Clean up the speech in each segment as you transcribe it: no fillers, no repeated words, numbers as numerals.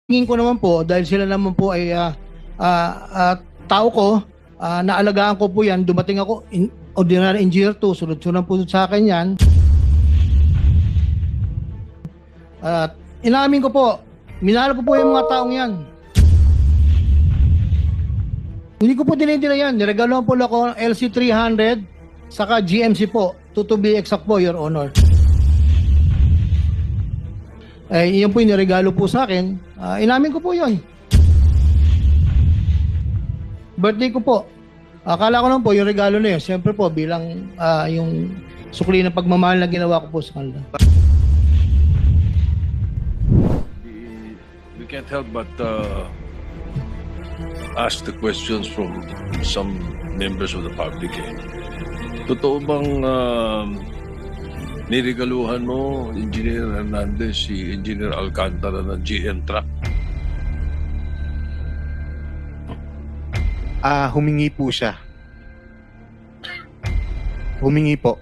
Tingin ko naman po, dahil sila naman po ay tao ko, naalagaan ko po yan, dumating ako, ordinary engineer 2, sunod-sunod po sa akin yan. At inamin ko po, minahal ko po yung mga taong yan. Hindi ko po dinidila yan, niregaloan po ako ng LC300, saka GMC po, to be exact po, Your Honor. Iyon po yung niregalo po sa akin. Inamin ko po yun. Birthday ko po. Akala ko lang po yung regalo na yun. Siyempre po bilang yung sukli ng pagmamahal na ginawa ko po sa kanila. We can't help but ask the questions from some members of the public. Totoo bang niregaluhan mo, Engineer Hernandez, si Engineer Alcantara ng GM truck? Humingi po siya. Humingi po.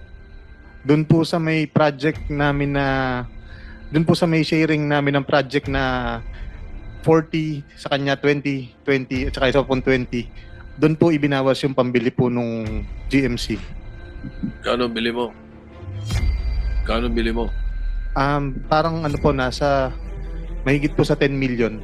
Doon po sa may project namin na, doon po sa may sharing namin ng project na 40, sa kanya 20, 20, at saka isa pong 20. Doon po ibinawas yung pambili po nung GMC. Kano bili mo? Kano bili mo? Parang ano po, nasa mahigit po sa 10 million.